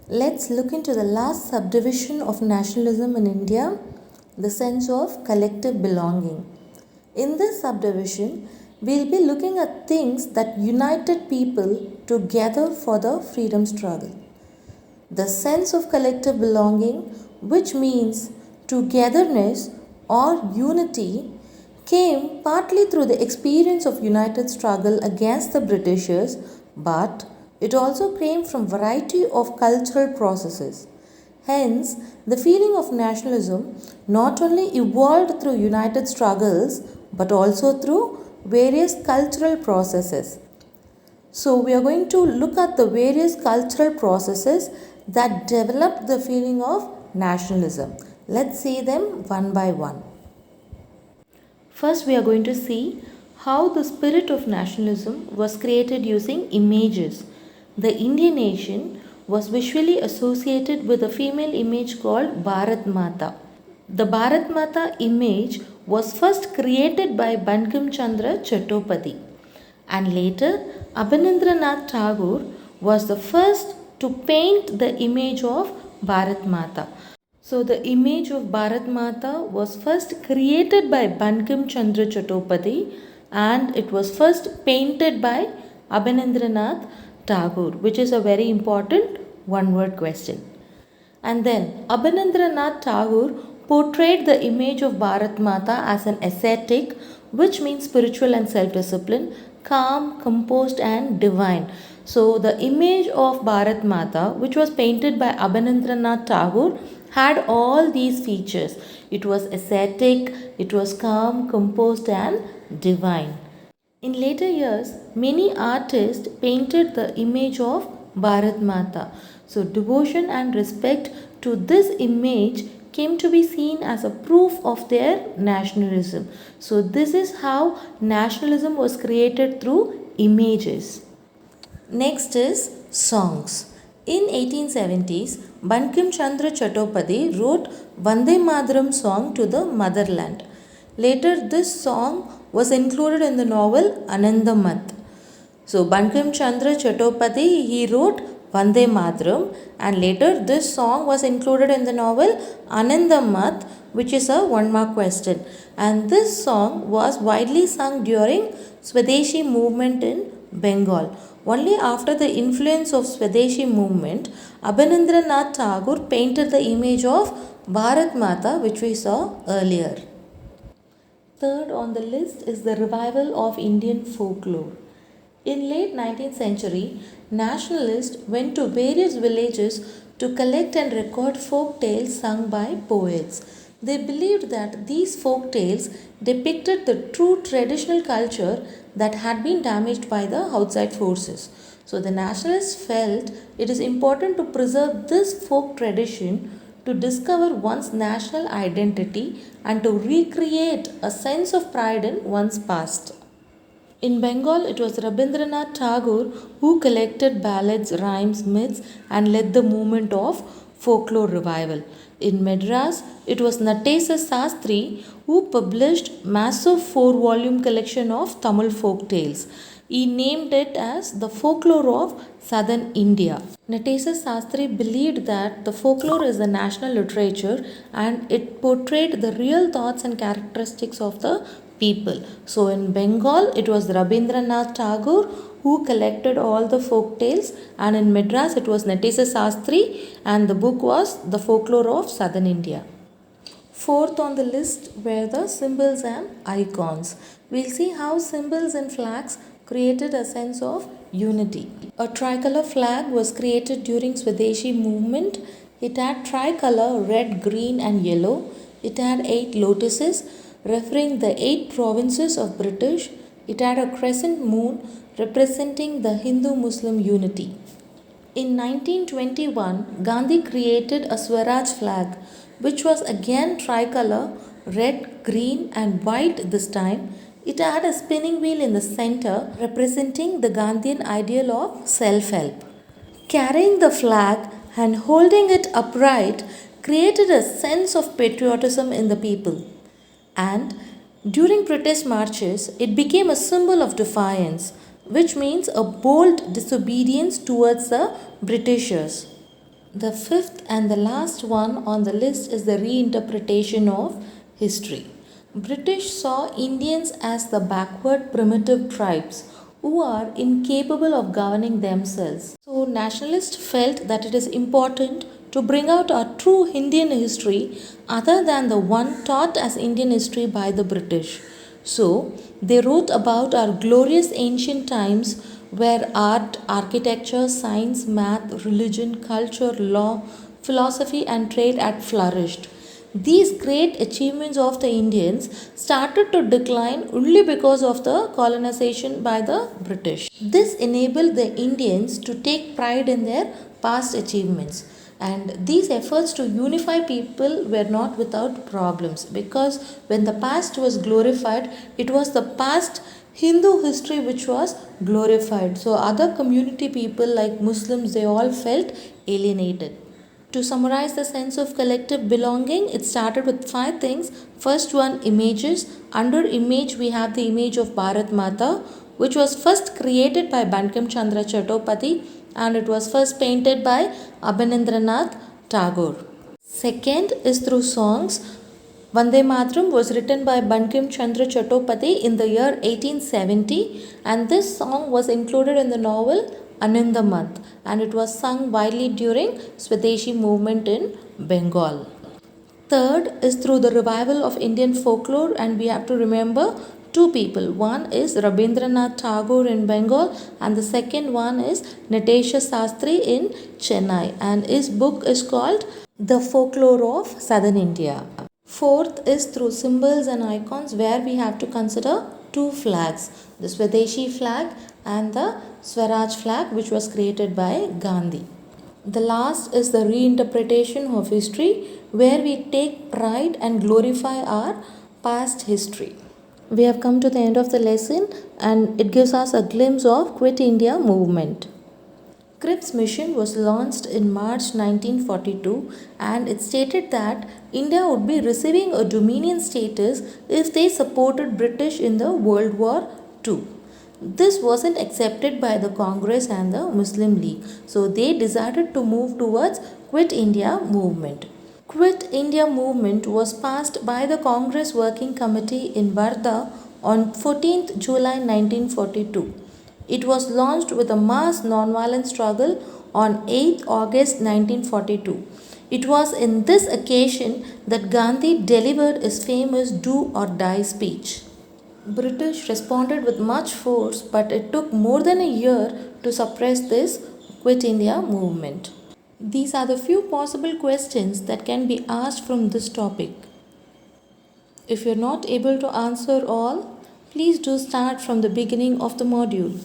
Let's look into the last subdivision of nationalism in India, the sense of collective belonging. In this subdivision, we'll be looking at things that united people together for the freedom struggle. The sense of collective belonging, which means togetherness or unity, came partly through the experience of united struggle against the Britishers, but it also came from variety of cultural processes. Hence, the feeling of nationalism not only evolved through united struggles but also through various cultural processes. So, we are going to look at the various cultural processes that developed the feeling of nationalism. Let's see them one by one. First, we are going to see how the spirit of nationalism was created using images. The Indian nation was visually associated with a female image called Bharat Mata. The Bharat Mata image was first created by Bankim Chandra Chattopadhyay, and later Abanindranath Tagore was the first to paint the image of Bharat Mata. So the image of Bharat Mata was first created by Bankim Chandra Chattopadhyay and it was first painted by Abanindranath Tagore, which is a very important one word question. And then Abanindranath Tagore portrayed the image of Bharat Mata as an ascetic, which means spiritual and self discipline, calm, composed, and divine. So, the image of Bharat Mata, which was painted by Abanindranath Tagore, had all these features. It was ascetic, it was calm, composed, and divine. In later years, many artists painted the image of Bharat Mata. So, devotion and respect to this image came to be seen as a proof of their nationalism. So, this is how nationalism was created through images. Next is songs. In 1870s, Bankim Chandra Chattopadhyay wrote Vande Mataram song to the motherland. Later, this song was included in the novel Anandamath. So, Bankim Chandra Chattopadhyay, he wrote Vande Mataram, and later this song was included in the novel Anandamath, which is a one mark question. And this song was widely sung during Swadeshi movement in Bengal. Only after the influence of Swadeshi movement, Abanindranath Tagore painted the image of Bharat Mata, which we saw earlier. Third on the list is the revival of Indian folklore. In late 19th century, nationalists went to various villages to collect and record folk tales sung by poets. They believed that these folk tales depicted the true traditional culture that had been damaged by the outside forces. So the nationalists felt it is important to preserve this folk tradition to discover one's national identity and to recreate a sense of pride in one's past. In Bengal, it was Rabindranath Tagore who collected ballads, rhymes, myths, and led the movement of folklore revival. In Madras, it was Natesa Sastri who published massive four-volume collection of Tamil folk tales. He named it as the folklore of southern India. Natesa Sastri believed that the folklore is the national literature and it portrayed the real thoughts and characteristics of the people. So in Bengal, it was Rabindranath Tagore who collected all the folk tales, and in Madras, it was Natesa Sastri, and the book was The Folklore of Southern India. Fourth on the list were the symbols and icons. We'll see how symbols and flags created a sense of unity. A tricolor flag was created during Swadeshi movement. It had tricolor red, green and yellow. It had 8 lotuses referring the 8 provinces of British. It had a crescent moon representing the Hindu-Muslim unity. In 1921, Gandhi created a Swaraj flag, which was again tricolor, red, green, and white this time. It had a spinning wheel in the center, representing the Gandhian ideal of self help. Carrying the flag and holding it upright created a sense of patriotism in the people. And during protest marches, it became a symbol of defiance, which means a bold disobedience towards the Britishers. The fifth and the last one on the list is the reinterpretation of history. British saw Indians as the backward primitive tribes who are incapable of governing themselves. So nationalists felt that it is important to bring out our true Indian history other than the one taught as Indian history by the British. So they wrote about our glorious ancient times where art, architecture, science, math, religion, culture, law, philosophy, and trade had flourished. These great achievements of the Indians started to decline only because of the colonization by the British. This enabled the Indians to take pride in their past achievements, and these efforts to unify people were not without problems, because when the past was glorified, it was the past Hindu history which was glorified. So other community people like Muslims, they all felt alienated. To summarize the sense of collective belonging, it started with five things. First one, images. Under image, we have the image of Bharat Mata, which was first created by Bankim Chandra Chattopadhyay, and it was first painted by Abhinendranath Tagore. Second is through songs. Vande Mataram was written by Bankim Chandra Chattopadhyay in the year 1870, and this song was included in the novel Anindamath, and it was sung widely during Swadeshi movement in Bengal. Third is through the revival of Indian folklore, and we have to remember two people. One is Rabindranath Tagore in Bengal, and the second one is Natesha Sastry in Chennai, and his book is called The Folklore of Southern India. Fourth is through symbols and icons, where we have to consider two flags, the Swadeshi flag and the Swaraj flag, which was created by Gandhi. The last is the reinterpretation of history, where we take pride and glorify our past history. We have come to the end of the lesson, and it gives us a glimpse of Quit India movement. Cripps mission was launched in March 1942, and it stated that India would be receiving a dominion status if they supported British in the World War II. This wasn't accepted by the Congress and the Muslim League, so they decided to move towards Quit India movement. Quit India movement was passed by the Congress Working Committee in Wardha on 14th July 1942. It was launched with a mass nonviolent struggle on 8th August 1942. It was in this occasion that Gandhi delivered his famous Do or Die speech. British responded with much force, but it took more than a year to suppress this Quit India movement. These are the few possible questions that can be asked from this topic. If you're not able to answer all, please do start from the beginning of the module.